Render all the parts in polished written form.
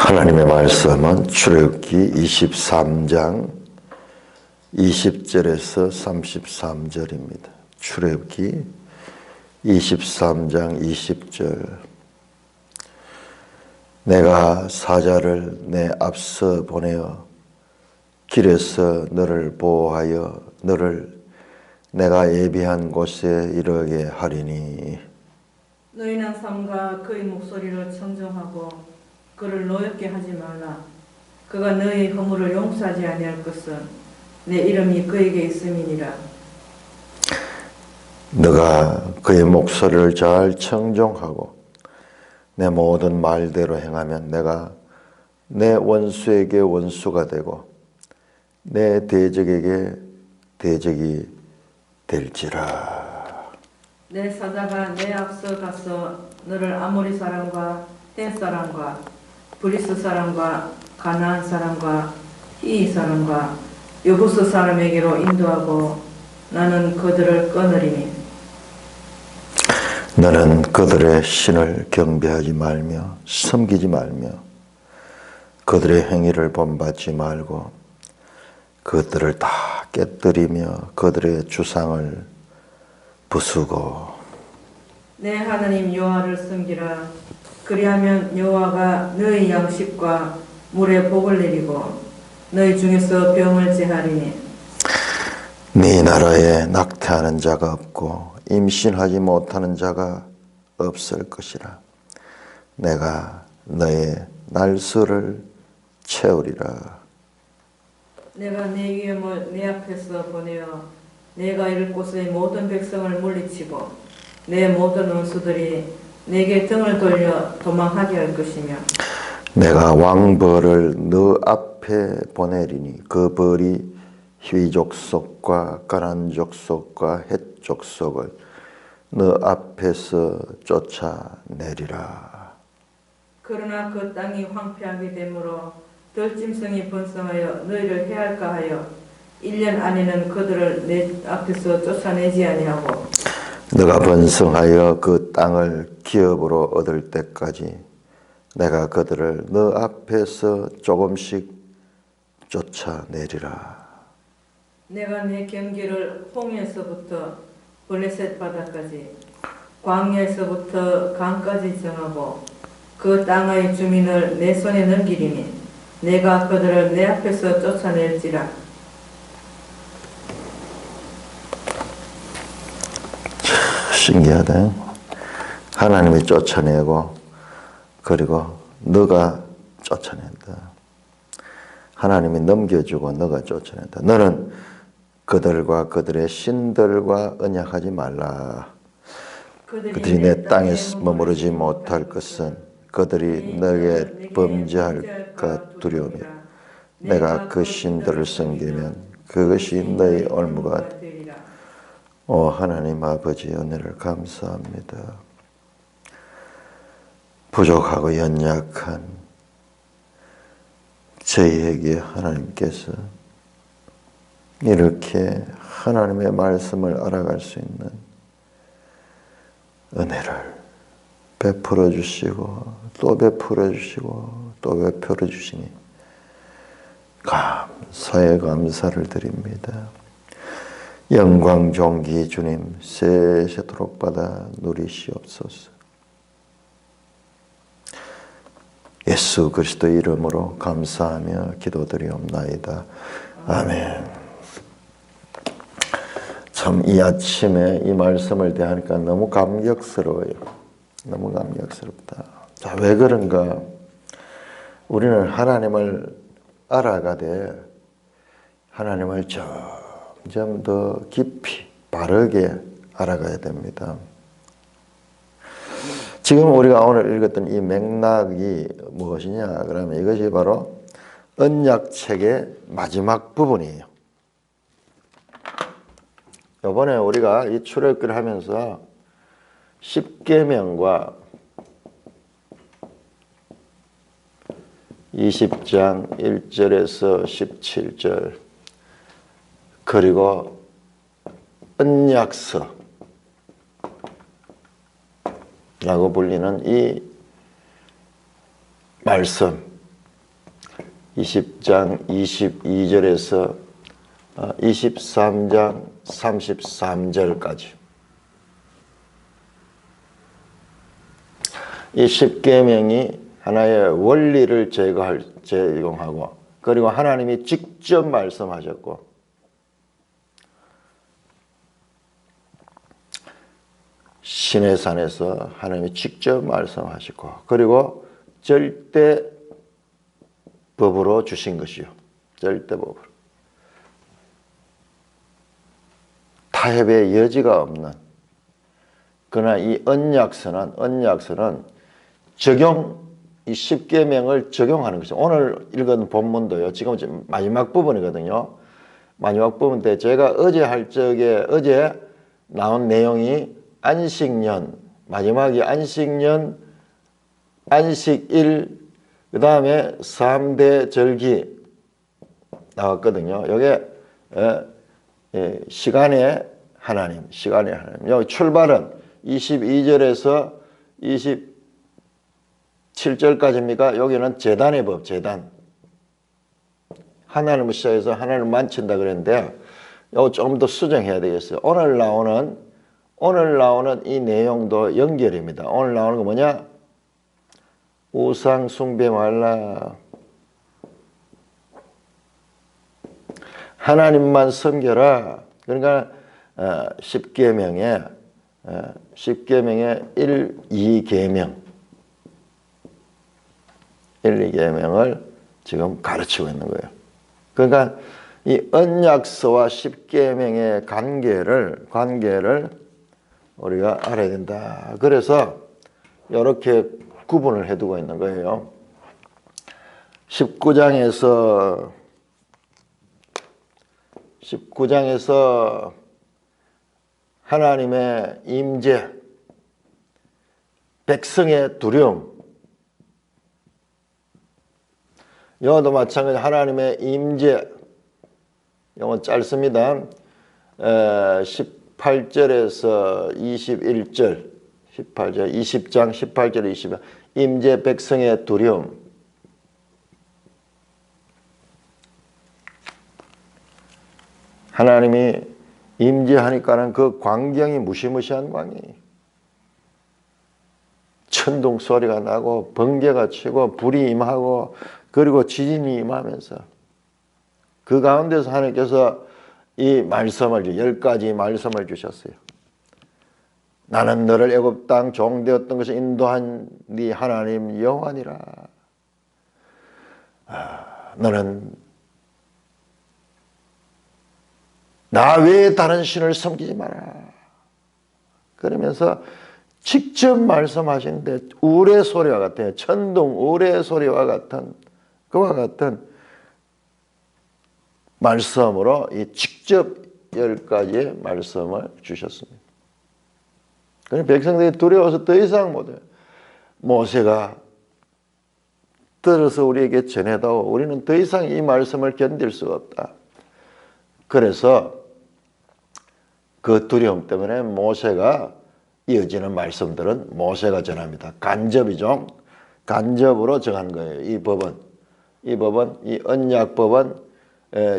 하나님의 말씀은 출애굽기 23장 20절에서 33절입니다. 출애굽기 23장 20절. 내가 사자를 내 앞서 보내어 길에서 너를 보호하여 너를 내가 예비한 곳에 이르게 하리니. 너희는 삼가 그의 목소리를 청정하고 그를 노엽게 하지 말라. 그가 너희 허물을 용서하지 아니할 것은 내 이름이 그에게 있음이니라. 너가 그의 목소리를 잘 청종하고 내 모든 말대로 행하면 내가 내 원수에게 원수가 되고 내 대적에게 대적이 될지라. 내 사자가 내 앞서 가서 너를 아모리 사람과 헷 사람과 브리스 사람과 가나안 사람과 히이 사람과 여부스 사람에게로 인도하고 나는 그들을 끊으리니. 너는 그들의 신을 경배하지 말며 섬기지 말며 그들의 행위를 본받지 말고 그들을 다 깨뜨리며 그들의 주상을 부수고. 내 하나님 여호와를 섬기라. 그리하면 여호와가 너희 양식과 물에 복을 내리고 너희 중에서 병을 제하리니. 네 나라에 낙태하는 자가 없고 임신하지 못하는 자가 없을 것이라. 내가 너의 날수를 채우리라. 내가 내 위엄을 내 앞에서 보내어 내가 이를 곳의 모든 백성을 물리치고 내 모든 원수들이 내게 등을 돌려 도망하게 할 것이며. 내가 왕벌을 너 앞에 보내리니 그 벌이 휘 족속과 가나안 족속과 헷 족속을 너 앞에서 쫓아내리라. 그러나 그 땅이 황폐하게 되므로 들짐승이 번성하여 너희를 해할까 하여 1년 안에는 그들을 내 앞에서 쫓아내지 아니하고 너가 번성하여 그 땅을 기업으로 얻을 때까지 내가 그들을 너 앞에서 조금씩 쫓아내리라. 내가 내 경계를 홍해에서부터 블레셋 바다까지 광야에서부터 강까지 정하고 그 땅의 주민을 내 손에 넘기리니 내가 그들을 내 앞에서 쫓아낼지라. 신기하다. 하나님이 쫓아내고 그리고 너가 쫓아낸다. 하나님이 넘겨주고 너가 쫓아낸다. 너는 그들과 그들의 신들과 언약하지 말라. 그들이 내 땅에 머무르지 못할 것은 그들이 너에게 범죄할까 두려우며 내가 그 신들을 섬기면 그것이 너의 올무가 되리라. 오 하나님 아버지, 은혜를 감사합니다. 부족하고 연약한 저희에게 하나님께서 이렇게 하나님의 말씀을 알아갈 수 있는 은혜를 베풀어 주시고 또 베풀어 주시고 또 베풀어 주시니 감사의 감사를 드립니다. 영광 존귀 주님 세세토록 받아 누리시옵소서. 예수 그리스도 이름으로 감사하며 기도드리옵나이다. 아멘. 참 이 아침에 이 말씀을 대하니까 너무 감격스러워요. 너무 감격스럽다. 자, 왜 그런가? 우리는 하나님을 알아가되 하나님을 점점 더 깊이 바르게 알아가야 됩니다. 지금 우리가 오늘 읽었던 이 맥락이 무엇이냐? 그러면 이것이 바로 언약책의 마지막 부분이에요. 이번에 우리가 이 출애굽기를 하면서 10계명과 20장 1절에서 17절 그리고 언약서 라고 불리는 이 말씀, 20장 22절에서 23장 33절까지. 이 십계명이 하나의 원리를 제공하고, 그리고 하나님이 직접 말씀하셨고, 시내산에서 하나님이 직접 말씀하시고, 그리고 절대법으로 주신 것이요. 절대법으로. 타협의 여지가 없는. 그러나 이 언약서는 이 십계명을 적용하는 것이죠. 오늘 읽은 본문도요. 지금 마지막 부분이거든요. 마지막 부분 때 제가 어제 나온 내용이 안식년, 마지막이 안식년, 안식일, 그 다음에 3대 절기 나왔거든요. 이게 시간의 하나님. 여기 출발은 22절에서 27절까지입니까? 여기는 재단의 법, 재단. 하나님을 시작해서 하나님을 만친다 그랬는데, 이거 좀 더 수정해야 되겠어요. 오늘 나오는 이 내용도 연결입니다. 오늘 나오는 거 뭐냐? 우상 숭배 말라. 하나님만 섬겨라. 그러니까 10계명의 1, 2계명 1, 2계명을 지금 가르치고 있는 거예요. 그러니까 이 언약서와 10계명의 관계를 우리가 알아야 된다. 그래서 이렇게 구분을 해두고 있는 거예요. 19장에서 하나님의 임재, 백성의 두려움. 이것도 마찬가지 하나님의 임재. 이건 짧습니다. 18절에서 21절, 20장 18절 20절 임재 백성의 두려움. 하나님이 임재하니까는 그 광경이 무시무시한 광경이, 천둥 소리가 나고 번개가 치고 불이 임하고 그리고 지진이 임하면서 그 가운데서 하나님께서 이 말씀을 10가지 말씀을 주셨어요. 나는 너를 애굽 땅 종되었던 것을 인도한 네 하나님 여호와니라. 너는 나 외에 다른 신을 섬기지 마라. 그러면서 직접 말씀하시는데 우레 소리와 같아요. 천둥 우레 소리와 같은 그와 같은 말씀으로 이 직접 10가지의 말씀을 주셨습니다. 그래서 백성들이 두려워서 더 이상 못해요. 모세가 들어서 우리에게 전해다오. 우리는 더 이상 이 말씀을 견딜 수가 없다. 그래서 그 두려움 때문에 모세가 이어지는 말씀들은 모세가 전합니다. 간접이죠. 간접으로 정한 거예요. 이 법은 이 언약법은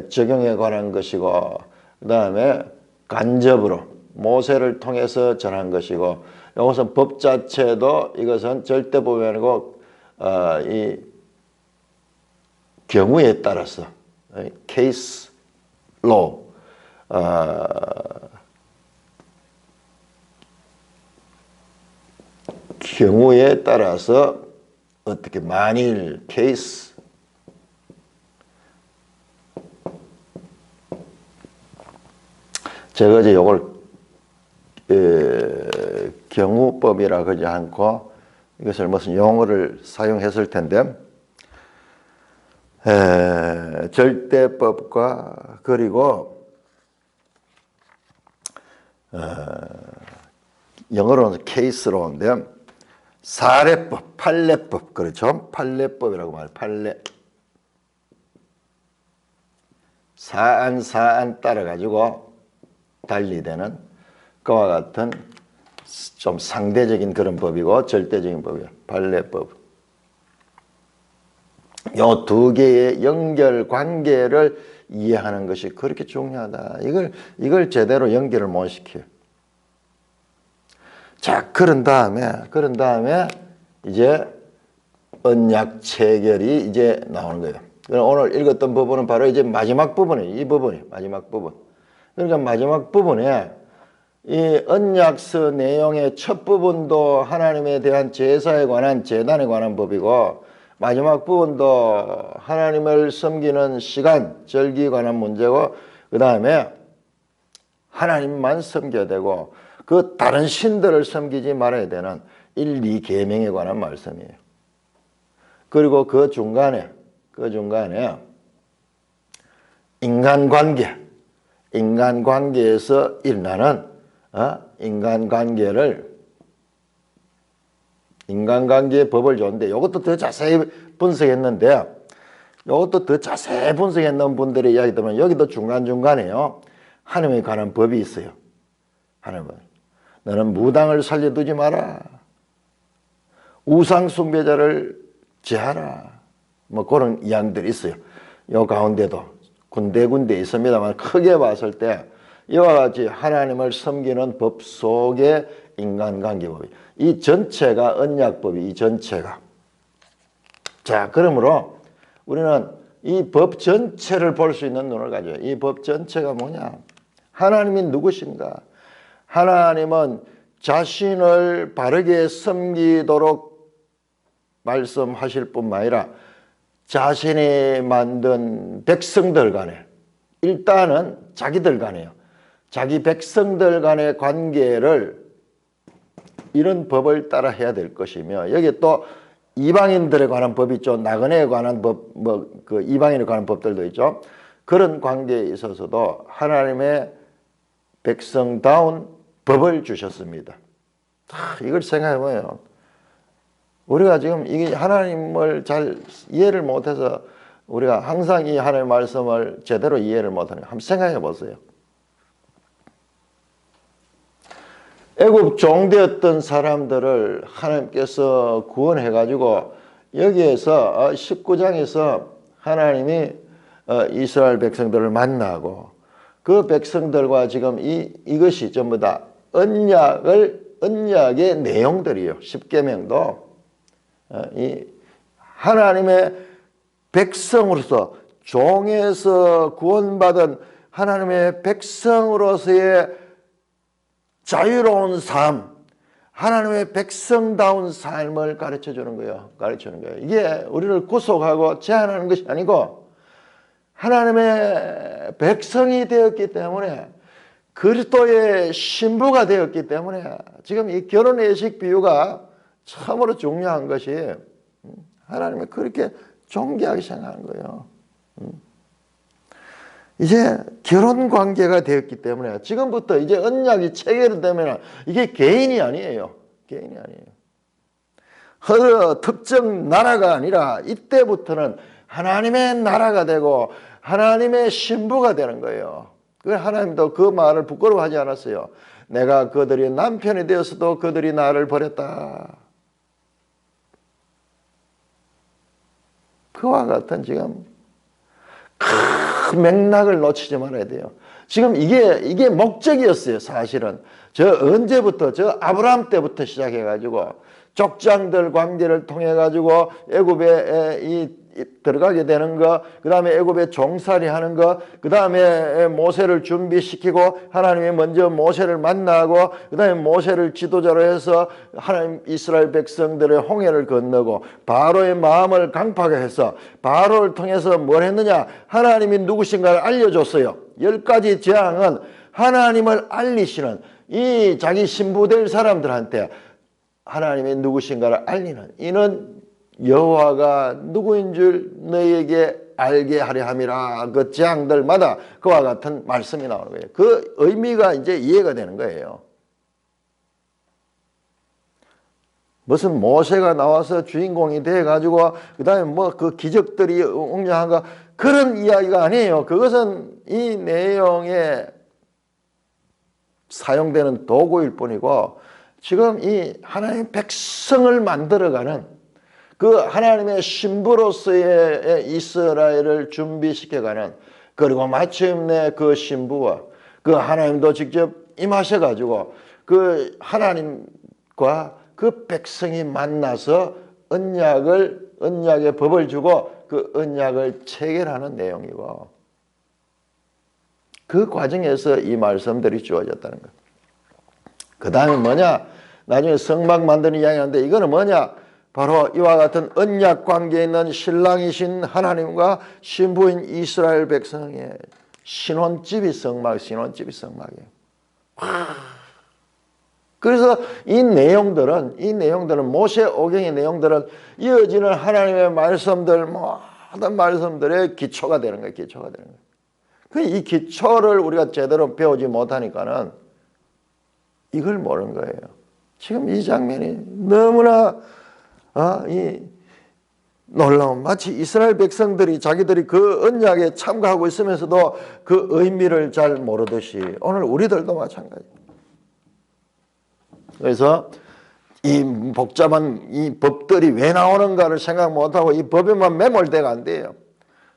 적용에 관한 것이고, 그 다음에 간접으로 모세를 통해서 전한 것이고, 이것은 법 자체도 이것은 절대법이 아니고 이 경우에 따라서 케이스 로 경우에 따라서 어떻게 만일 케이스 제가 이제 이걸 경우법이라 그러지 않고 이것을 무슨 용어를 사용했을 텐데 절대법과 그리고 영어로는 케이스로인데 사례법, 판례법 그렇죠? 판례법이라고 말해요. 판례 사안 따라 가지고 달리되는 그와 같은 좀 상대적인 그런 법이고 절대적인 법이에요. 판례법. 요 두 개의 연결 관계를 이해하는 것이 그렇게 중요하다. 이걸 제대로 연결을 못 시켜요. 자, 그런 다음에 이제 언약 체결이 이제 나오는 거예요. 오늘 읽었던 부분은 바로 이제 마지막 부분이에요. 이 부분이 마지막 부분. 그러니까 마지막 부분에 이 언약서 내용의 첫 부분도 하나님에 대한 제사에 관한 제단에 관한 법이고, 마지막 부분도 하나님을 섬기는 시간, 절기에 관한 문제고, 그 다음에 하나님만 섬겨야 되고 그 다른 신들을 섬기지 말아야 되는 1, 2계명에 관한 말씀이에요. 그리고 그 중간에 인간관계에서 일어나는 인간관계의 법을 줬는데, 이것도 더 자세히 분석했는데, 이것도 더 자세히 분석했는 분들의 이야기 들으면 여기도 중간중간에요, 하나님에 관한 법이 있어요. 하나님은 너는 무당을 살려두지 마라, 우상 숭배자를 제하라, 뭐 그런 이야기들이 있어요. 요 가운데도 군데군데 있습니다만, 크게 봤을 때 이와 같이 하나님을 섬기는 법 속에 인간관계법이, 이 전체가 언약법이, 이 전체가. 자, 그러므로 우리는 이 법 전체를 볼 수 있는 눈을 가져요. 이 법 전체가 뭐냐? 하나님이 누구신가? 하나님은 자신을 바르게 섬기도록 말씀하실 뿐만 아니라 자신이 만든 백성들 간에, 일단은 자기들 간에요, 자기 백성들 간의 관계를 이런 법을 따라 해야 될 것이며, 여기 또 이방인들에 관한 법이 있죠. 나그네에 관한 법, 그 이방인에 관한 법들도 있죠. 그런 관계에 있어서도 하나님의 백성다운 법을 주셨습니다. 이걸 생각해보면 우리가 지금 이게 하나님을 잘 이해를 못해서 우리가 항상 이 하나님의 말씀을 제대로 이해를 못하는 거 한번 생각해 보세요. 애굽 종되었던 사람들을 하나님께서 구원해가지고 여기에서 19장에서 하나님이 이스라엘 백성들을 만나고 그 백성들과 지금 이것이 전부 다 언약의 내용들이에요. 십계명도 이 하나님의 백성으로서, 종에서 구원받은 하나님의 백성으로서의 자유로운 삶, 하나님의 백성다운 삶을 가르쳐 주는 거예요. 이게 우리를 구속하고 제한하는 것이 아니고, 하나님의 백성이 되었기 때문에, 그리스도의 신부가 되었기 때문에, 지금 이 결혼 예식 비유가 참으로 중요한 것이, 하나님이 그렇게 존귀하게 생각하는 거예요. 이제 결혼 관계가 되었기 때문에 지금부터 이제 언약이 체결되면 이게 개인이 아니에요. 특정 나라가 아니라 이때부터는 하나님의 나라가 되고 하나님의 신부가 되는 거예요. 하나님도 그 말을 부끄러워하지 않았어요. 내가 그들이 남편이 되었어도 그들이 나를 버렸다. 그와 같은 지금 큰 맥락을 놓치지 말아야 돼요. 지금 이게 목적이었어요. 사실은 언제부터, 아브라함 때부터 시작해가지고 족장들 관계를 통해가지고 애굽에 들어가게 되는 거, 그 다음에 애굽에 종살이 하는 거, 그 다음에 모세를 준비시키고 하나님이 먼저 모세를 만나고, 그 다음에 모세를 지도자로 해서 하나님 이스라엘 백성들의 홍해를 건너고 바로의 마음을 강팍하게 해서 바로를 통해서 뭘 했느냐? 하나님이 누구신가를 알려줬어요. 10가지 재앙은 하나님을 알리시는, 이 자기 신부될 사람들한테 하나님이 누구신가를 알리는, 이는 여호와가 누구인 줄 너희에게 알게 하려 함이라. 그 재앙들마다 그와 같은 말씀이 나오는 거예요. 그 의미가 이제 이해가 되는 거예요. 무슨 모세가 나와서 주인공이 돼가지고 그 다음에 뭐 그 기적들이 웅장한 거, 그런 이야기가 아니에요. 그것은 이 내용에 사용되는 도구일 뿐이고, 지금 이 하나님의 백성을 만들어가는 그 하나님의 신부로서의 이스라엘을 준비시켜가는, 그리고 마침내 그 신부와 그 하나님도 직접 임하셔가지고 그 하나님과 그 백성이 만나서 언약의 법을 주고 그 언약을 체결하는 내용이고, 그 과정에서 이 말씀들이 주어졌다는 것. 그 다음에 뭐냐? 나중에 성막 만드는 이야기하는데, 이거는 뭐냐? 바로 이와 같은 언약 관계에 있는 신랑이신 하나님과 신부인 이스라엘 백성의 신혼집이 성막이에요. 그래서 이 내용들은 모세오경의 내용들은 이어지는 하나님의 말씀들, 모든 말씀들의 기초가 되는 거예요. 이 기초를 우리가 제대로 배우지 못하니까는 이걸 모르는 거예요. 지금 이 장면이 너무나 이 놀라운, 마치 이스라엘 백성들이 자기들이 그 언약에 참가하고 있으면서도 그 의미를 잘 모르듯이 오늘 우리들도 마찬가지입니다. 그래서 이 복잡한 이 법들이 왜 나오는가를 생각 못하고 이 법에만 매몰되가 안 돼요.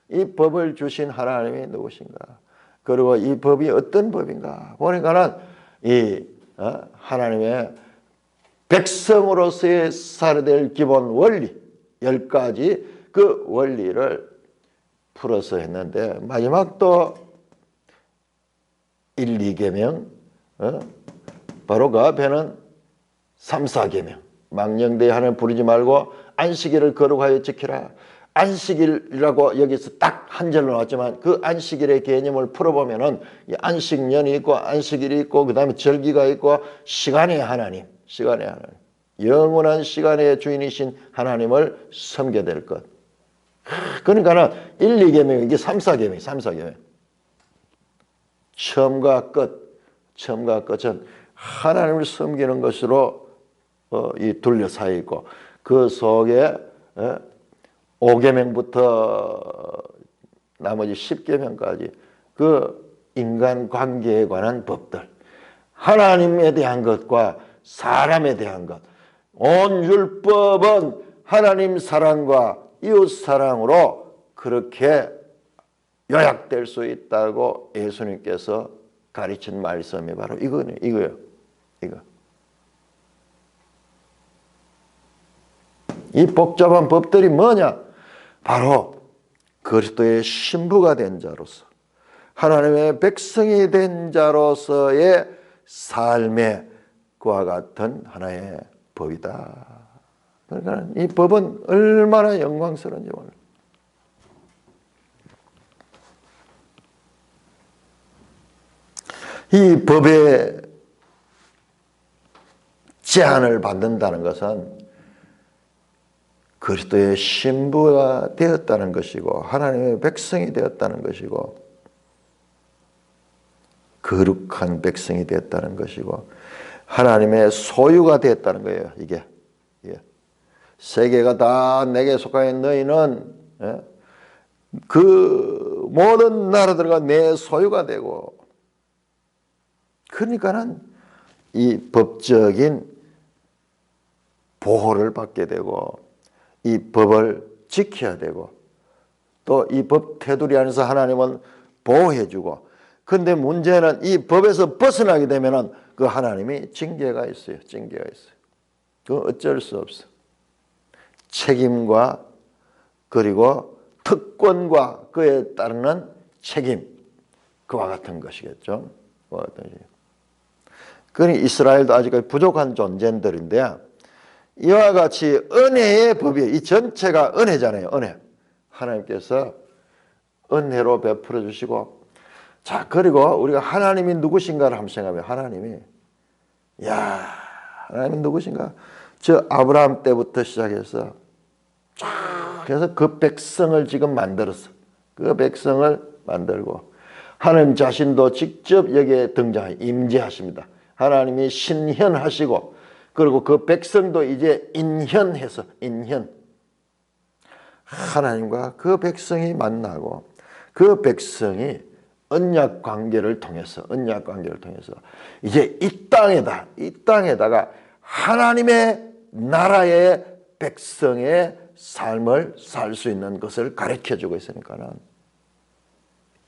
이 법을 주신 하나님이 누구신가? 그리고 이 법이 어떤 법인가? 보니까는 이 하나님의 백성으로서의 살아야 될 기본 원리 10가지 그 원리를 풀어서 했는데, 마지막 또 1, 2계명, 바로 그 앞에는 3, 4계명, 망령되이 하나님 부르지 말고 안식일을 거룩하여 지키라. 안식일이라고 여기서 딱 한 절로 나왔지만 그 안식일의 개념을 풀어보면은 안식년이 있고 안식일이 있고 그 다음에 절기가 있고 시간의 하나님, 영원한 시간의 주인이신 하나님을 섬겨야 될 것. 그러니까는 1, 2계명, 이게 3, 4계명. 처음과 끝은 하나님을 섬기는 것으로 둘러싸여 있고, 그 속에 5계명부터 나머지 10계명까지 그 인간관계에 관한 법들, 하나님에 대한 것과 사람에 대한 것, 온 율법은 하나님 사랑과 이웃 사랑으로 그렇게 요약될 수 있다고 예수님께서 가르친 말씀이 바로 이거예요. 이 복잡한 법들이 뭐냐? 바로 그리스도의 신부가 된 자로서, 하나님의 백성이 된 자로서의 삶의 그와 같은 하나의 법이다. 그러니까 이 법은 얼마나 영광스러운지 몰라요. 이 법의 제한을 받는다는 것은 그리스도의 신부가 되었다는 것이고, 하나님의 백성이 되었다는 것이고, 거룩한 백성이 되었다는 것이고, 하나님의 소유가 되었다는 거예요. 이게 세계가 다 내게 속하여 너희는 그 모든 나라들과 내 소유가 되고, 그러니까는 이 법적인 보호를 받게 되고, 이 법을 지켜야 되고, 또 이 법 테두리 안에서 하나님은 보호해주고, 그런데 문제는 이 법에서 벗어나게 되면은 그 하나님이 징계가 있어요. 그건 어쩔 수 없어. 책임과 그리고 특권과 그에 따르는 책임, 그와 같은 것이겠죠. 그러니 이스라엘도 아직까지 부족한 존재들인데, 이와 같이 은혜의 법이, 이 전체가 은혜잖아요. 은혜. 하나님께서 은혜로 베풀어 주시고, 자, 그리고 우리가 하나님이 누구신가를 한번 생각하면, 하나님이 누구신가? 저 아브라함 때부터 시작해서 쫙 해서 그 백성을 지금 만들었어. 그 백성을 만들고, 하나님 자신도 직접 여기에 임재하십니다. 하나님이 신현하시고, 그리고 그 백성도 이제 인현해서 하나님과 그 백성이 만나고, 그 백성이 언약 관계를 통해서 이제 이 땅에다가 하나님의 나라의 백성의 삶을 살 수 있는 것을 가르쳐주고 있으니까는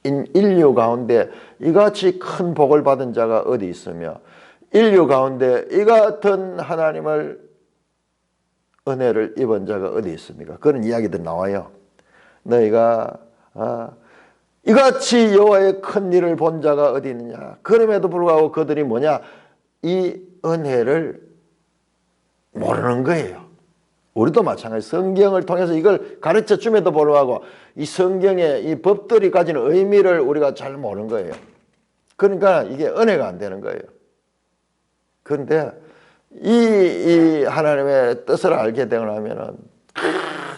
인류 가운데 이같이 큰 복을 받은 자가 어디 있으며 인류 가운데 이 같은 하나님을 은혜를 입은 자가 어디 있습니까? 그런 이야기들 나와요. 너희가 이같이 여호와의 큰 일을 본 자가 어디 있느냐. 그럼에도 불구하고 그들이 뭐냐? 이 은혜를 모르는 거예요. 우리도 마찬가지. 성경을 통해서 이걸 가르쳐 줌에도 불구하고 이 성경의 이 법들이 가지는 의미를 우리가 잘 모르는 거예요. 그러니까 이게 은혜가 안 되는 거예요. 그런데 이 하나님의 뜻을 알게 되고 나면은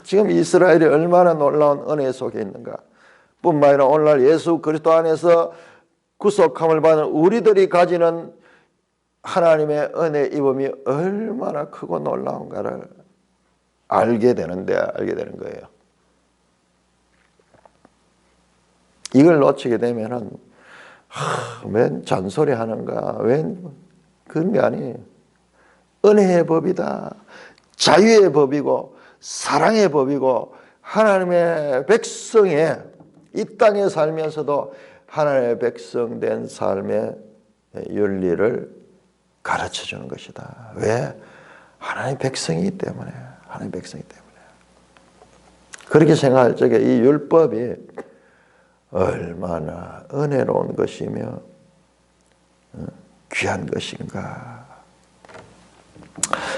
지금 이스라엘이 얼마나 놀라운 은혜 속에 있는가. 뿐만 아니라 오늘날 예수 그리스도 안에서 구속함을 받은 우리들이 가지는 하나님의 은혜 입음이 얼마나 크고 놀라운가를 알게 되는 거예요. 이걸 놓치게 되면은 웬 잔소리 하는가, 웬 그런 게 아니에요. 은혜의 법이다. 자유의 법이고 사랑의 법이고 하나님의 백성의 이 땅에 살면서도 하나님의 백성 된 삶의 윤리를 가르쳐주는 것이다. 왜? 하나님의 백성이기 때문에. 하나님의 백성이기 때문에. 그렇게 생각할 적에 이 율법이 얼마나 은혜로운 것이며 귀한 것인가.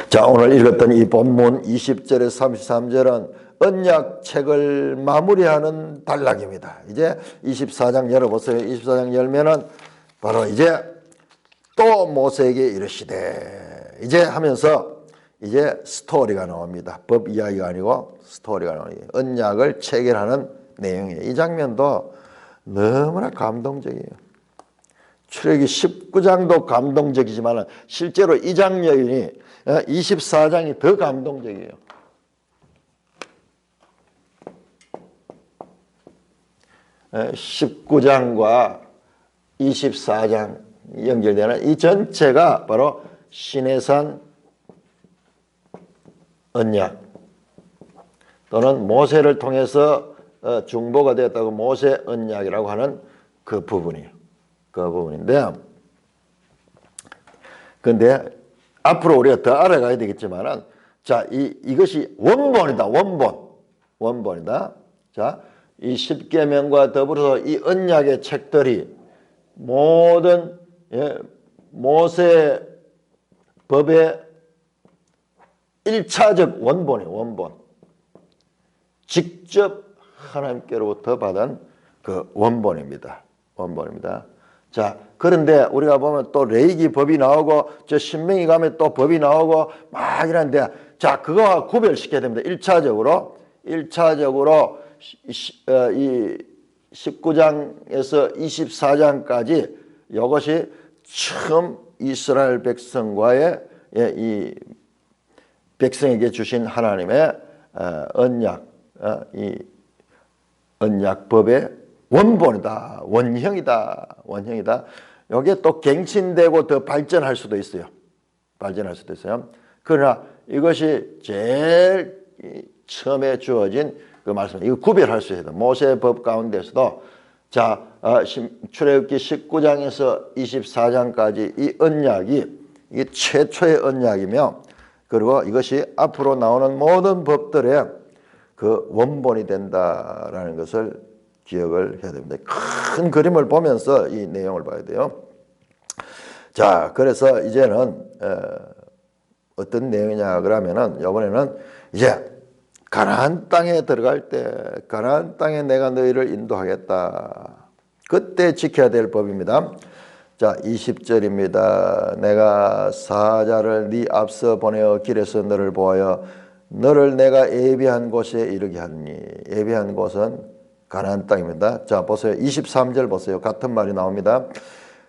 자, 오늘 읽었던 이 본문 20절에서 33절은 언약책을 마무리하는 단락입니다. 이제 24장 열어보세요. 24장 열면은 바로 이제 또 모세에게 이르시되 이제 하면서 이제 스토리가 나옵니다. 법 이야기가 아니고 스토리가 나옵니다. 언약을 체결하는 내용이에요. 이 장면도 너무나 감동적이에요. 출애굽기 19장도 감동적이지만 실제로 이 장면이 24장이 더 감동적이에요. 19장과 24장 연결되는 이 전체가 바로 시내산 언약 또는 모세를 통해서 중보가 되었다고 모세 언약이라고 하는 그 부분이에요. 그 부분인데, 근데 앞으로 우리가 더 알아가야 되겠지만은, 자, 이것이 원본이다. 원본이다. 자, 이 십계명과 더불어서 이 언약의 책들이 모든 모세 법의 1차적 원본이에요. 원본. 직접 하나님께로부터 받은 그 원본입니다. 자, 그런데 우리가 보면 또 레위기 법이 나오고 저 신명기 가면 또 법이 나오고 막 이러는데, 자, 그거와 구별시켜야 됩니다. 1차적으로 이 19장에서 24장까지 이것이 처음 이스라엘 백성과의 이 백성에게 주신 하나님의 언약, 이 언약법의 원본이다. 원형이다. 이게 또 갱신되고 더 발전할 수도 있어요. 그러나 이것이 제일 처음에 주어진 그 말씀, 이거 구별할 수 있어요. 모세법 가운데서도 자, 출애굽기 19장에서 24장까지 이 언약이 이게 최초의 언약이며, 그리고 이것이 앞으로 나오는 모든 법들의 그 원본이 된다라는 것을 기억을 해야 됩니다. 큰 그림을 보면서 이 내용을 봐야 돼요. 자, 그래서 이제는 어떤 내용이냐 그러면은 이번에는 이제 가나안 땅에 들어갈 때 가나안 땅에 내가 너희를 인도하겠다. 그때 지켜야 될 법입니다. 자, 20절입니다. 내가 사자를 네 앞서 보내어 길에서 너를 보아여 너를 내가 예비한 곳에 이르게 하니, 예비한 곳은 가나안 땅입니다. 자, 보세요. 23절 보세요. 같은 말이 나옵니다.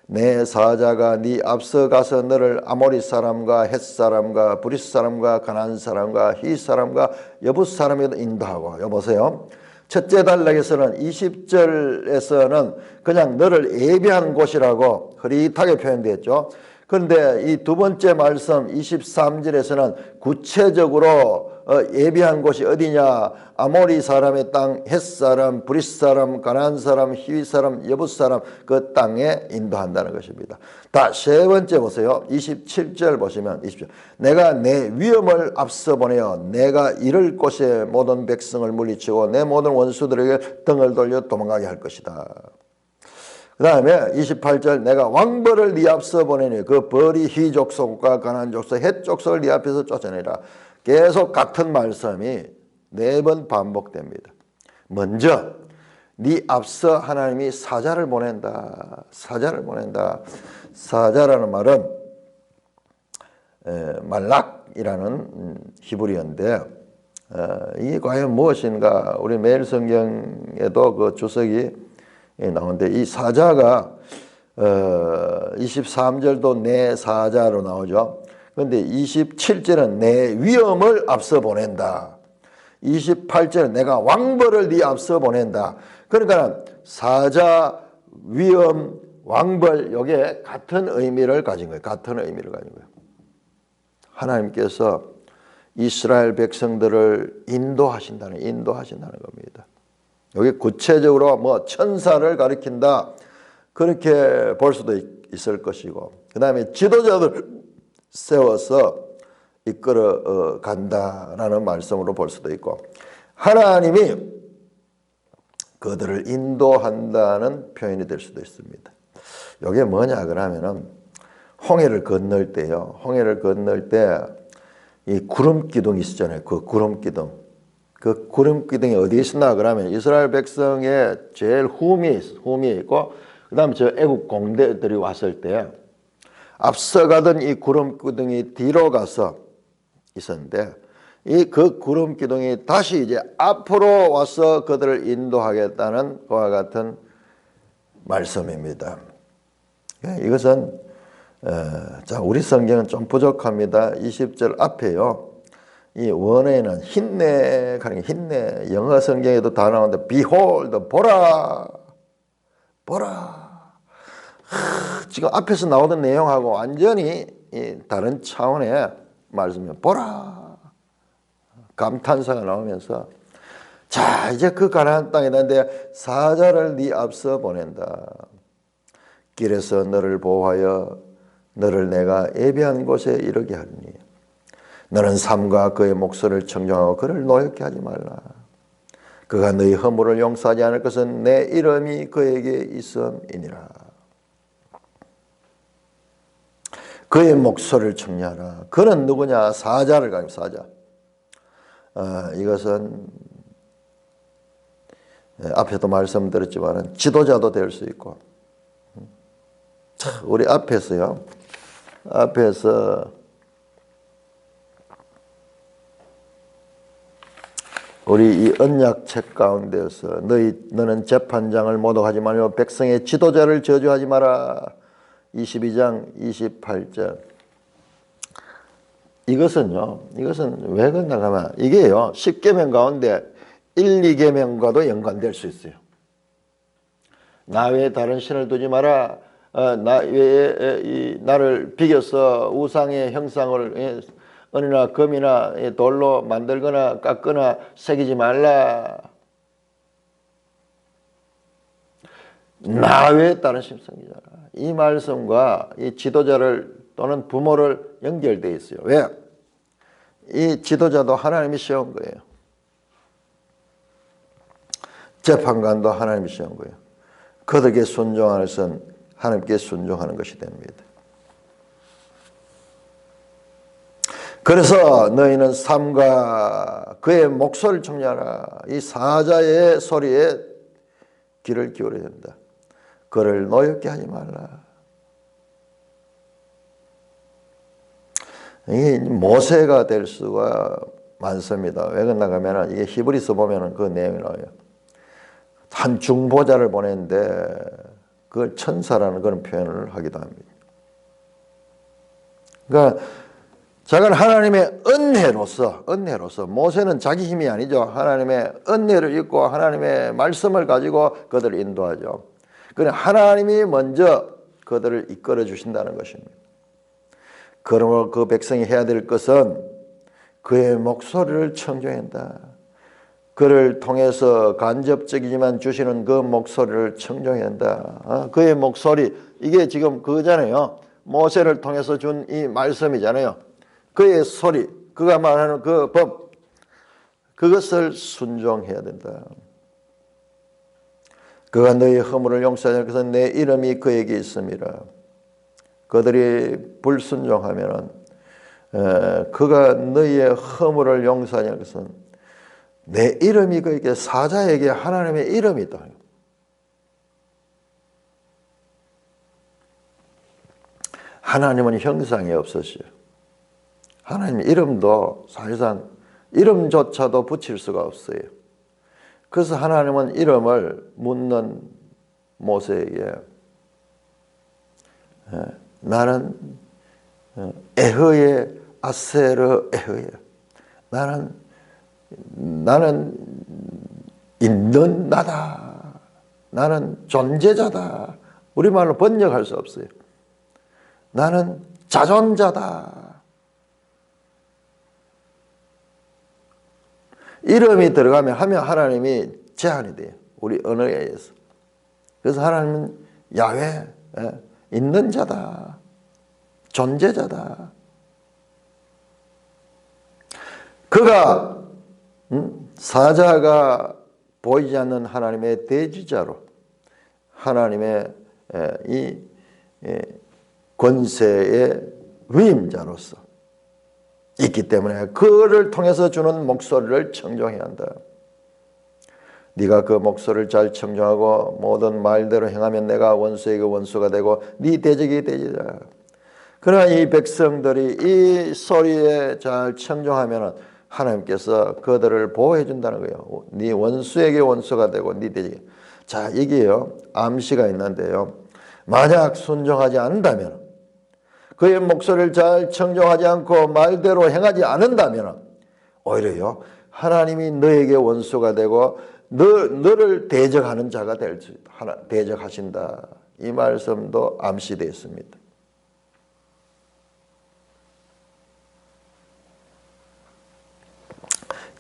내 사자가 네 앞서 가서 너를 아모리 사람과 헷 사람과 브리스 사람과 가나안 사람과 히 사람과 여붓 사람에도 인도하고. 여보세요. 첫째 단락에서는 20절에서는 그냥 너를 예비한 곳이라고 흐릿하게 표현되었죠. 그런데 이 두 번째 말씀 23절에서는 구체적으로 예비한 곳이 어디냐? 아모리 사람의 땅, 헷 사람, 브릿 사람, 가나안 사람, 히위 사람, 여붓 사람 그 땅에 인도한다는 것입니다. 다 세 번째 보세요. 27절 보시면 27절. 내가 내 위엄을 앞서 보내어 내가 이를 곳에 모든 백성을 물리치고 내 모든 원수들에게 등을 돌려 도망가게 할 것이다. 그 다음에 28절 내가 왕벌을 네 앞서 보내니 그 벌이 히 족속과 가나안 족속 헷 족속을 네 앞에서 쫓아내라. 계속 같은 말씀이 4번 반복됩니다. 먼저 네 앞서 하나님이 사자를 보낸다. 사자를 보낸다. 사자라는 말은 말락이라는 히브리어인데 이게 과연 무엇인가? 우리 매일 성경에도 그 주석이 나오는데 이 사자가 23절도 내 사자로 나오죠. 그런데 27절은 내 위엄을 앞서 보낸다. 28절은 내가 왕벌을 네 앞서 보낸다. 그러니까 사자, 위엄, 왕벌 이게 같은 의미를 가진 거예요. 같은 의미를 가진 거예요. 하나님께서 이스라엘 백성들을 인도하신다는 겁니다. 여기 구체적으로 뭐 천사를 가리킨다 그렇게 볼 수도 있을 것이고 그 다음에 지도자들 세워서 이끌어 간다라는 말씀으로 볼 수도 있고 하나님이 그들을 인도한다는 표현이 될 수도 있습니다. 이게 뭐냐 그러면은 홍해를 건널 때요. 홍해를 건널 때 이 구름 기둥이 있었잖아요. 그 구름 기둥. 그 구름 기둥이 어디에 있었나 그러면 이스라엘 백성의 제일 후미에 있고 그다음에 저 애국 공대들이 왔을 때 앞서가던 이 구름 기둥이 뒤로 가서 있었는데 이 그 구름 기둥이 다시 이제 앞으로 와서 그들을 인도하겠다는 그와 같은 말씀입니다. 이것은 자 우리 성경은 좀 부족합니다. 20절 앞에요. 이 원어에는 힘내 가는 힘내 영어 성경에도 다 나오는데 behold 보라 지금 앞에서 나오던 내용하고 완전히 다른 차원의 말씀이에요. 보라 감탄사가 나오면서 자 이제 그 가나안 땅이다는데 사자를 네 앞서 보낸다. 길에서 너를 보호하여 너를 내가 예비한 곳에 이르게 하리니 너는 삶과 그의 목소리를 청정하고 그를 노엽게 하지 말라. 그가 너희 허물을 용서하지 않을 것은 내 이름이 그에게 있음이니라. 그의 목소리를 청량하라. 그는 누구냐? 사자를 가리켜 사자. 이것은 앞에도 말씀드렸지만 지도자도 될 수 있고 우리 앞에서 우리 이 언약책 가운데서 너는 재판장을 모독하지 말며 백성의 지도자를 저주하지 마라. 22장 28절. 이것은 왜 그런가 하면 이게요 10계명 가운데 1, 2계명과도 연관될 수 있어요. 나 외에 다른 신을 두지 마라. 나 외에 나를 비겨서 우상의 형상을 은이나 금이나 돌로 만들거나 깎거나 새기지 말라. 나 외에 다른 신 섬기자라. 이 말씀과 이 지도자를 또는 부모를 연결되어 있어요. 왜? 이 지도자도 하나님이 세운 거예요. 재판관도 하나님이 세운 거예요. 그들에게 순종하는 것은 하나님께 순종하는 것이 됩니다. 그래서 너희는 삶과 그의 목소리를 청량하라. 이 사자의 소리에 귀를 기울여야 된다. 그를 노엽게 하지 말라. 이게 모세가 될 수가 많습니다. 왜 그런가 하면 이게 히브리서 보면 그 내용이 나와요. 한 중보자를 보냈는데 그걸 천사라는 그런 표현을 하기도 합니다. 그러니까 작은 하나님의 은혜로서 모세는 자기 힘이 아니죠. 하나님의 은혜를 입고 하나님의 말씀을 가지고 그들을 인도하죠. 그러나 하나님이 먼저 그들을 이끌어 주신다는 것입니다. 그러므로 그 백성이 해야 될 것은 그의 목소리를 청종한다. 그를 통해서 간접적이지만 주시는 그 목소리를 청종한다. 그의 목소리, 이게 지금 그거잖아요. 모세를 통해서 준 이 말씀이잖아요. 그의 소리, 그가 말하는 그 법, 그것을 순종해야 된다. 그가 너희 허물을 용서하지 않을 것은 내 이름이 그에게 있음이라. 그들이 불순종하면 그가 너희의 허물을 용서하지 않을 것은 내 이름이 그에게, 사자에게 하나님의 이름이 있다. 하나님은 형상이 없으시요. 하나님 이름도 사실상 이름조차도 붙일 수가 없어요. 그래서 하나님은 이름을 묻는 모세에게 나는 에허의 아세르 에허의, 나는 있는 나다. 나는 존재자다. 우리말로 번역할 수 없어요. 나는 자존자다. 이름이 들어가면 하나님이 제한이 돼요. 우리 언어에 의해서. 그래서 하나님은 야훼, 있는 자다. 존재자다. 그가 사자가 보이지 않는 하나님의 대지자로, 하나님의 이 권세의 위임자로서 있기 때문에 그를 통해서 주는 목소리를 청종해야 한다. 네가 그 목소리를 잘 청종하고 모든 말대로 행하면 내가 원수에게 원수가 되고 네 대적이 되리라. 그러나 이 백성들이 이 소리에 잘 청종하면 하나님께서 그들을 보호해 준다는 거예요. 네 원수에게 원수가 되고 네 대적이. 자, 여기에요 암시가 있는데요. 만약 순종하지 않는다면, 그의 목소리를 잘 청종하지 않고 말대로 행하지 않는다면 오히려요 하나님이 너에게 원수가 되고 너를 대적하는 자가 될 수 있다. 대적하신다. 이 말씀도 암시되어 있습니다.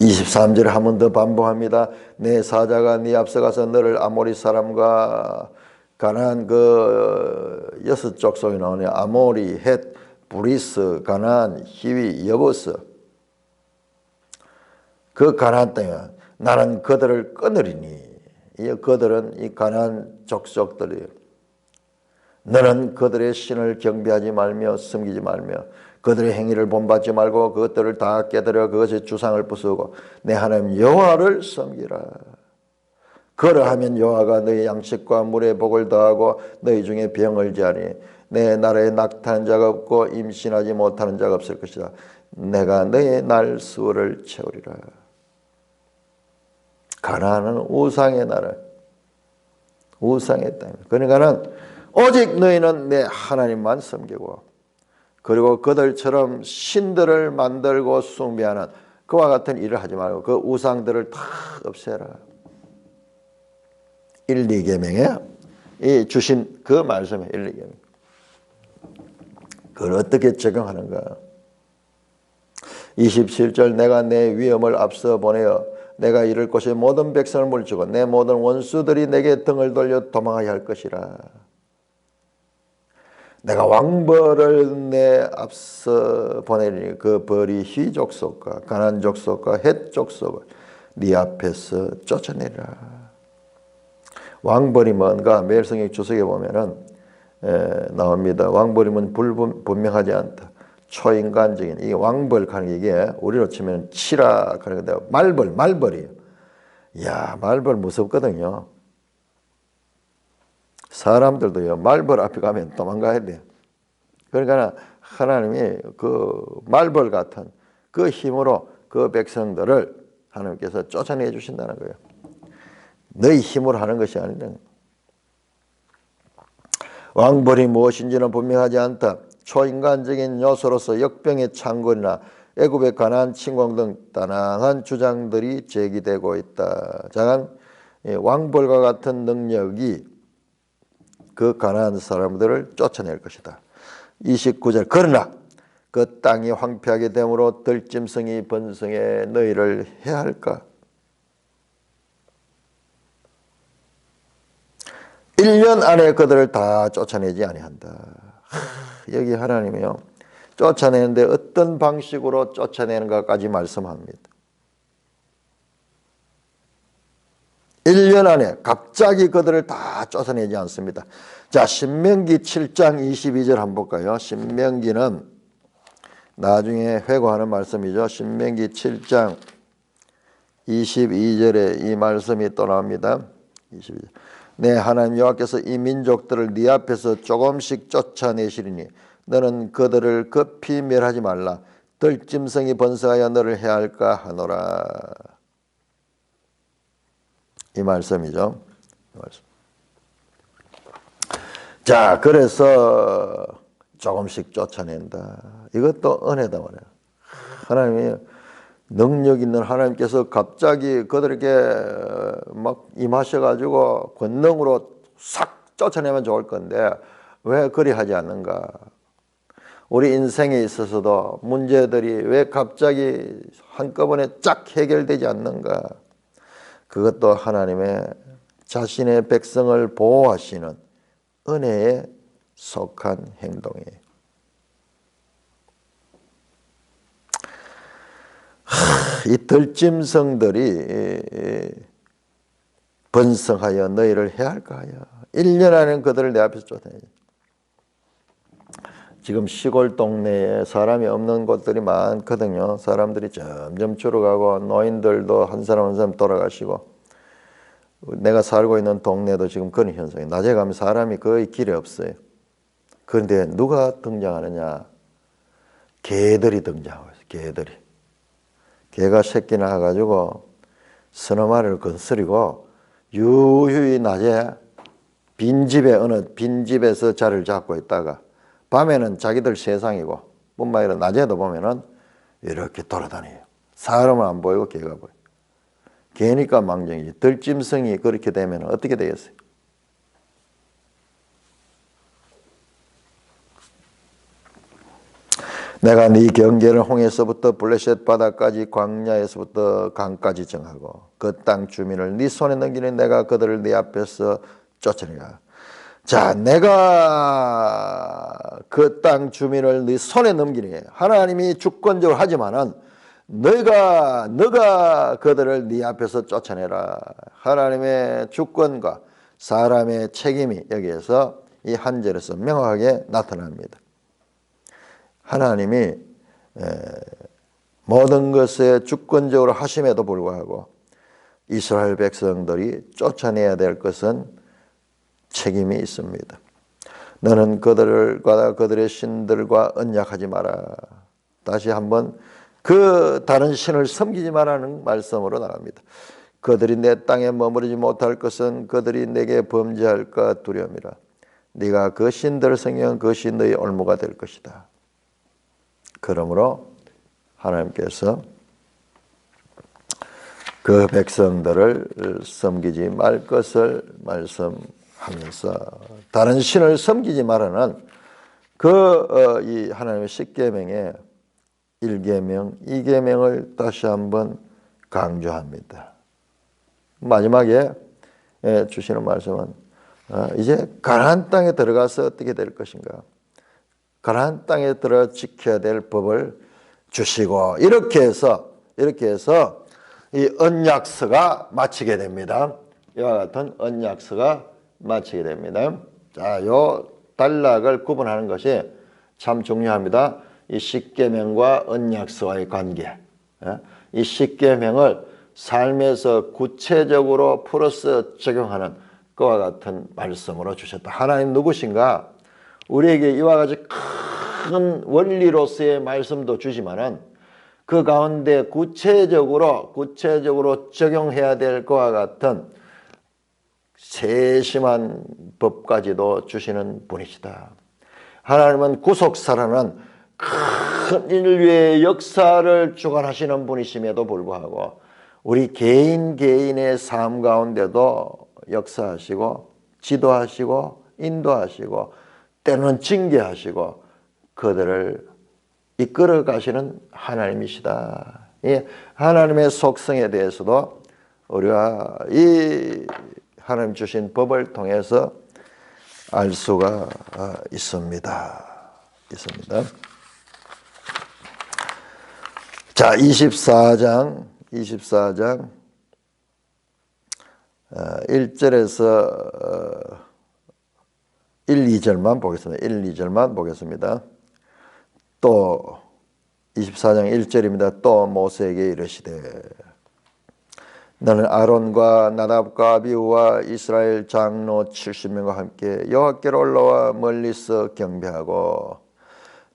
(23절에) 한 번 더 반복합니다. 내 사자가 네 앞서가서 너를 아모리 사람과 가나안 그 6족속이 나오네요. 아모리, 헷, 브리스, 가나안, 히위, 여부스. 그 가나안 땅에 나는 그들을 끊으리니. 그들은 이 가나안 족속들이에요. 너는 그들의 신을 경배하지 말며 섬기지 말며 그들의 행위를 본받지 말고 그것들을 다 깨달아 그것의 주상을 부수고 내 하나님 여호와를 섬기라. 그러하면 여호와가 너희 양식과 물의 복을 더하고 너희 중에 병을 제하니 내 나라에 낙타한 자가 없고 임신하지 못하는 자가 없을 것이다. 내가 너의 날수를 채우리라. 가나안은 우상의 나라, 우상의 땅. 그러니까는 오직 너희는 내 하나님만 섬기고 그리고 그들처럼 신들을 만들고 숭배하는 그와 같은 일을 하지 말고 그 우상들을 다 없애라. 1, 2계명에 이 주신 그 말씀에 1, 2계명. 그걸 어떻게 적용하는가? 27절 내가 내 위엄을 앞서 보내어 내가 이를 곳에 모든 백성을 물주고 내 모든 원수들이 내게 등을 돌려 도망하게 할 것이라. 내가 왕벌을 내 앞서 보내리니 그 벌이 히 족속과 가나안 족속과 헷 족속을 네 앞에서 쫓아내리라. 왕벌이 뭔가 매일성경 주석에 보면은 나옵니다. 왕벌이면 불분명하지 않다. 초인간적인 이 왕벌 하는 게 이게 우리로 치면 치라 하는 건데 말벌이에요. 이야, 말벌 무섭거든요. 사람들도요 말벌 앞에 가면 도망가야 돼요. 그러니까 하나님이 그 말벌 같은 그 힘으로 그 백성들을 하나님께서 쫓아내 주신다는 거예요. 너희 힘으로 하는 것이 아니라. 왕벌이 무엇인지는 분명하지 않다. 초인간적인 요소로서 역병의 창궐이나 애굽의 가나안 침공 등 다양한 주장들이 제기되고 있다. 자, 왕벌과 같은 능력이 그 가나안 사람들을 쫓아낼 것이다. 29절 그러나 그 땅이 황폐하게 되므로 들짐승이 번성해 너희를 해할까? 1년 안에 그들을 다 쫓아내지 아니한다. 여기 하나님이요, 쫓아내는데 어떤 방식으로 쫓아내는가까지 말씀합니다. 1년 안에 갑자기 그들을 다 쫓아내지 않습니다. 자, 신명기 7장 22절 한번 볼까요? 신명기는 나중에 회고하는 말씀이죠. 신명기 7장 22절에 이 말씀이 또 나옵니다. 22절. 네, 하나님 여호와께서 이 민족들을 네 앞에서 조금씩 쫓아내시리니 너는 그들을 급히 멸하지 말라. 들짐승이 번성하여 너를 해할까 하노라. 이 말씀이죠. 이 말씀. 자, 그래서 조금씩 쫓아낸다. 이것도 은혜다 말이에요. 하나님이 능력 있는 하나님께서 갑자기 그들에게 막 임하셔가지고 권능으로 싹 쫓아내면 좋을 건데 왜 그리 하지 않는가? 우리 인생에 있어서도 문제들이 왜 갑자기 한꺼번에 쫙 해결되지 않는가? 그것도 하나님의 자신의 백성을 보호하시는 은혜에 속한 행동이에요. 이 들짐승들이 번성하여 너희를 해할까 하여 1년 안에 그들을 내 앞에서 쫓아내지. 지금 시골 동네에 사람이 없는 곳들이 많거든요. 사람들이 점점 줄어가고 노인들도 한 사람 한 사람 돌아가시고, 내가 살고 있는 동네도 지금 그런 현상이, 낮에 가면 사람이 거의 길에 없어요. 그런데 누가 등장하느냐? 개들이 등장하고 있어요. 개들이. 개가 새끼 낳아가지고 서너 마리를 건드리고 유유히 낮에 빈집에, 어느 빈집에서 자리를 잡고 있다가 밤에는 자기들 세상이고, 뿐만 아니라 낮에도 보면은 이렇게 돌아다녀요. 사람은 안 보이고 개가 보여요. 개니까 망정이지. 들짐승이 그렇게 되면 어떻게 되겠어요? 내가 네 경계를 홍해서부터 블레셋 바다까지 광야에서부터 강까지 정하고 그 땅 주민을 네 손에 넘기니 내가 그들을 네 앞에서 쫓아내라. 자, 내가 그 땅 주민을 네 손에 넘기니, 하나님이 주권적으로 하지만은 너가 그들을 네 앞에서 쫓아내라. 하나님의 주권과 사람의 책임이 여기에서 이 한 절에서 명확하게 나타납니다. 하나님이 모든 것에 주권적으로 하심에도 불구하고 이스라엘 백성들이 쫓아내야 될 것은 책임이 있습니다. 너는 그들과 그들의 신들과 언약하지 마라. 다시 한번 그 다른 신을 섬기지 마라는 말씀으로 나갑니다. 그들이 내 땅에 머무르지 못할 것은 그들이 내게 범죄할까 두려움이라. 네가 그 신들을 섬기면 그 신의 올무가 될 것이다. 그러므로 하나님께서 그 백성들을 섬기지 말 것을 말씀하면서 다른 신을 섬기지 말라는 이 하나님의 10계명의 1계명, 2계명을 다시 한번 강조합니다. 마지막에 주시는 말씀은 이제 가나안 땅에 들어가서 어떻게 될 것인가? 가나안 땅에 들어 지켜야 될 법을 주시고, 이렇게 해서 이 언약서가 마치게 됩니다. 이와 같은 언약서가 마치게 됩니다. 자, 요 단락을 구분하는 것이 참 중요합니다. 이 십계명과 언약서와의 관계, 이 십계명을 삶에서 구체적으로 풀어서 적용하는 그와 같은 말씀으로 주셨다. 하나님 누구신가? 우리에게 이와 같이 큰 원리로서의 말씀도 주지만은 그 가운데 구체적으로 적용해야 될 것과 같은 세심한 법까지도 주시는 분이시다. 하나님은 구속사라는 큰 인류의 역사를 주관하시는 분이심에도 불구하고 우리 개인의 삶 가운데도 역사하시고 지도하시고 인도하시고 때로는 징계하시고 그들을 이끌어 가시는 하나님이시다. 이 하나님의 속성에 대해서도 우리가 이 하나님 주신 법을 통해서 알 수가 있습니다. 자, 24장 1절에서 1, 2절만 보겠습니다. 1, 2절만 보겠습니다. 또 24장 1절입니다. 또 모세에게 이르시되 너는 아론과 나답과 아비후와 이스라엘 장로 70명과 함께 여호와께로 올라와 멀리서 경배하고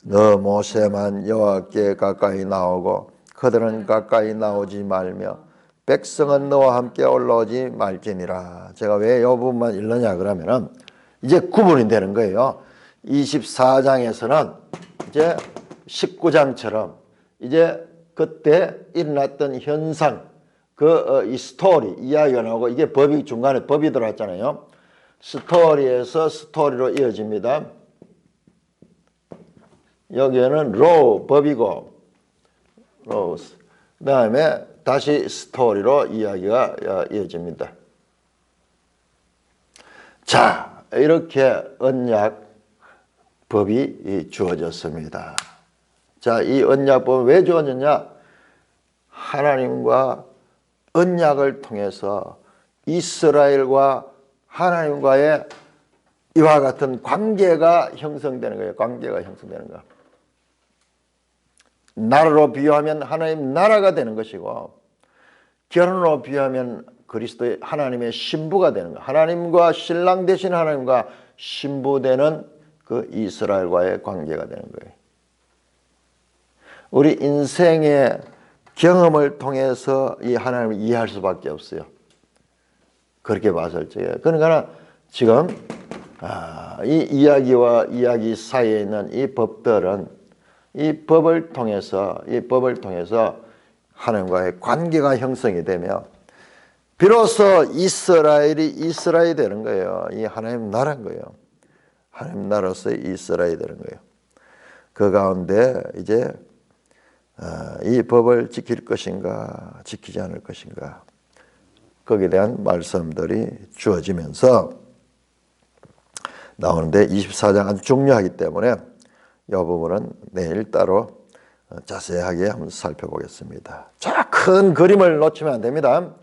너 모세만 여호와께 가까이 나오고 그들은 가까이 나오지 말며 백성은 너와 함께 올라오지 말지니라. 제가 왜 이 부분만 읽느냐 그러면은 이제 구분이 되는 거예요. 24장에서는 이제 19장처럼 이제 그때 일어났던 현상, 이 스토리, 이야기가 나오고 이게 법이 중간에 법이 들어왔잖아요. 스토리에서 스토리로 이어집니다. 여기에는 로우, 법이고, 로우스. 그 다음에 다시 스토리로 이야기가 이어집니다. 자, 이렇게 언약 법이 주어졌습니다. 자, 이 언약법은 왜 주어졌냐? 하나님과 언약을 통해서 이스라엘과 하나님과의 이와 같은 관계가 형성되는 거예요. 관계가 형성되는 거. 나라로 비유하면 하나님 나라가 되는 것이고 결혼으로 비유하면 그리스도의 하나님의 신부가 되는 거. 하나님과 신랑 되신 하나님과 신부되는 그 이스라엘과의 관계가 되는 거예요. 우리 인생의 경험을 통해서 이 하나님을 이해할 수밖에 없어요. 그렇게 봤을 적에. 그러니까 지금 이 이야기와 이야기 사이에 있는 이 법들은 이 법을 통해서 하나님과의 관계가 형성이 되며 비로소 이스라엘이 되는 거예요. 이 하나님 나라인 거예요. 하나님 나라로서의 이스라엘이 되는 거예요. 그 가운데 이제 이 법을 지킬 것인가 지키지 않을 것인가 거기에 대한 말씀들이 주어지면서 나오는데 24장 아주 중요하기 때문에 이 부분은 내일 따로 자세하게 한번 살펴보겠습니다. 자, 큰 그림을 놓치면 안 됩니다.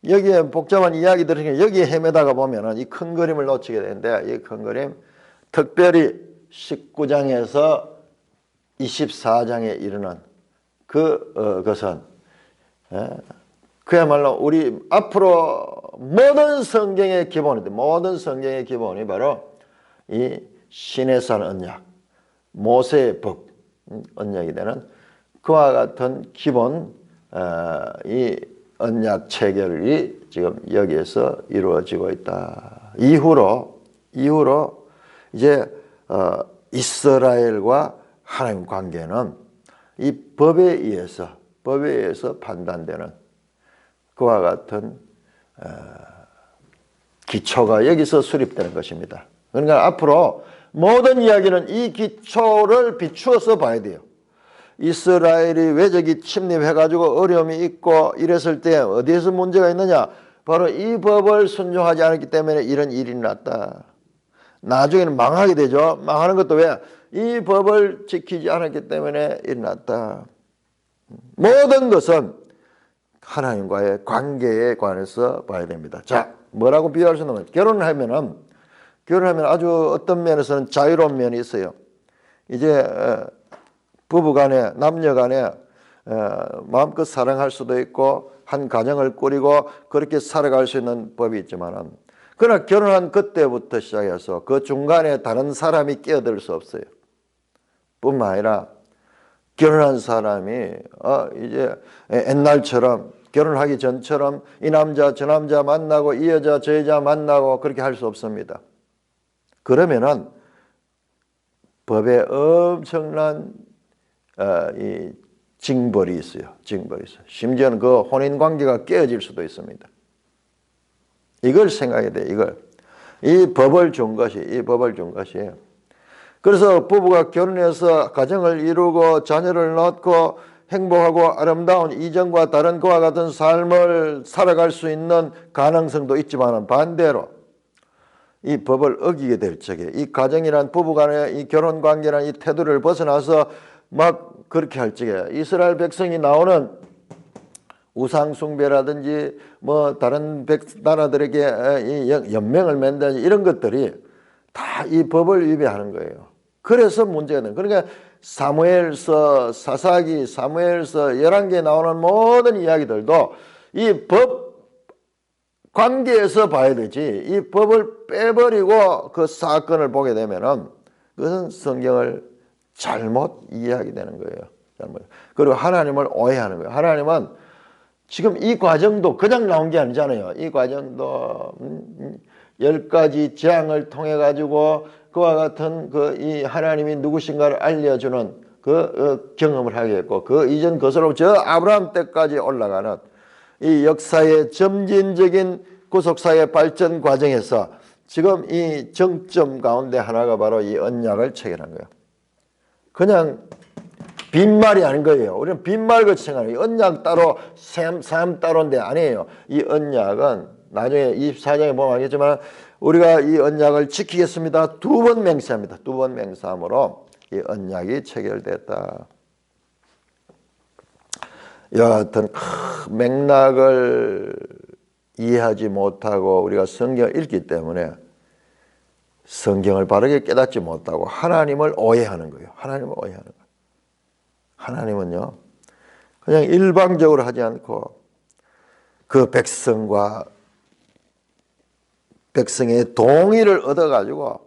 여기에 복잡한 이야기들이 여기에 헤매다가 보면은 이 큰 그림을 놓치게 되는데 이 큰 그림 특별히 19장에서 24장에 이르는 그것은 그야말로 우리 앞으로 모든 성경의 기본인데 모든 성경의 기본이 바로 이 시내산 언약, 모세의 법 언약이 되는 그와 같은 기본 이 언약 체결이 지금 여기에서 이루어지고 있다. 이후로 이제 이스라엘과 하나님 관계는 이 법에 의해서 판단되는 그와 같은 기초가 여기서 수립되는 것입니다. 그러니까 앞으로 모든 이야기는 이 기초를 비추어서 봐야 돼요. 이스라엘이 외적이 침입해가지고 어려움이 있고 이랬을 때 어디에서 문제가 있느냐? 바로 이 법을 순종하지 않았기 때문에 이런 일이 났다. 나중에는 망하게 되죠. 망하는 것도 왜? 이 법을 지키지 않았기 때문에 일어났다. 모든 것은 하나님과의 관계에 관해서 봐야 됩니다. 자, 뭐라고 비유할 수 있는 거예요? 결혼하면 아주 어떤 면에서는 자유로운 면이 있어요. 이제 부부간에 남녀간에 마음껏 사랑할 수도 있고 한 가정을 꾸리고 그렇게 살아갈 수 있는 법이 있지만은 그러나 결혼한 그때부터 시작해서 그 중간에 다른 사람이 끼어들 수 없어요. 뿐만 아니라 결혼한 사람이 이제 옛날처럼 결혼하기 전처럼 이 남자 저 남자 만나고 이 여자 저 여자 만나고 그렇게 할 수 없습니다. 그러면은 법에 엄청난 이 징벌이 있어요. 심지어는 그 혼인 관계가 깨어질 수도 있습니다. 이걸 생각해야 돼요. 이 법을 준 것이. 그래서 부부가 결혼해서 가정을 이루고 자녀를 낳고 행복하고 아름다운 이전과 다른 그와 같은 삶을 살아갈 수 있는 가능성도 있지만 반대로 이 법을 어기게 될 적에 이 가정이란 부부간의 이 결혼관계란 이 태도를 벗어나서 막 그렇게 할 적에 이스라엘 백성이 나오는 우상숭배라든지 뭐 다른 나라들에게 연맹을 맺는다든지 이런 것들이 다 이 법을 위배하는 거예요. 그래서 문제가 되는 거예요. 그러니까 사무엘서, 사사기, 사무엘서, 열왕기에 나오는 모든 이야기들도 이 법 관계에서 봐야 되지 이 법을 빼버리고 그 사건을 보게 되면은 그것은 성경을 잘못 이해하게 되는 거예요. 잘못. 그리고 하나님을 오해하는 거예요. 하나님은 지금 이 과정도 그냥 나온 게 아니잖아요. 이 과정도 10가지 재앙을 통해 가지고 그와 같은 그 이 하나님이 누구신가를 알려주는 그 경험을 하게 했고 그 이전 것으로 저 아브라함 때까지 올라가는 이 역사의 점진적인 구속사의 발전 과정에서 지금 이 정점 가운데 하나가 바로 이 언약을 체결한 거예요. 그냥 빈말이 아닌 거예요. 우리는 빈말같이 생각해요. 언약 따로 삶 따로인데 아니에요. 이 언약은 나중에 24장에 보면 알겠지만 우리가 이 언약을 지키겠습니다. 2번 맹세합니다. 2번 맹세함으로 이 언약이 체결됐다. 이와 같은 맥락을 이해하지 못하고 우리가 성경을 읽기 때문에 성경을 바르게 깨닫지 못하고 하나님을 오해하는 거예요. 하나님을 오해하는 거예요. 하나님은요 그냥 일방적으로 하지 않고 그 백성의 동의를 얻어가지고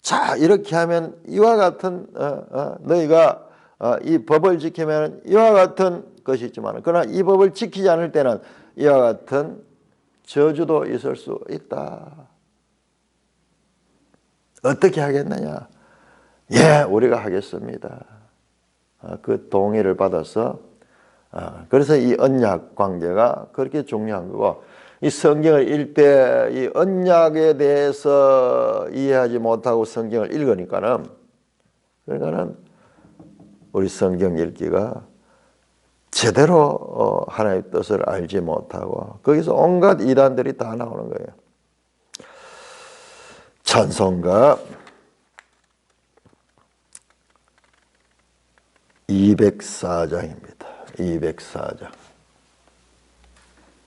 자 이렇게 하면 이와 같은 너희가 이 법을 지키면 이와 같은 것이 있지만 그러나 이 법을 지키지 않을 때는 이와 같은 저주도 있을 수 있다. 어떻게 하겠느냐? 예, 우리가 하겠습니다. 그 동의를 받아서 그래서 이 언약 관계가 그렇게 중요한 거고 이 성경을 읽을 때 이 언약에 대해서 이해하지 못하고 성경을 읽으니까는 그러니까는 우리 성경 읽기가 제대로 하나님의 뜻을 알지 못하고 거기서 온갖 이단들이 다 나오는 거예요. 찬송가 204장입니다. 204장.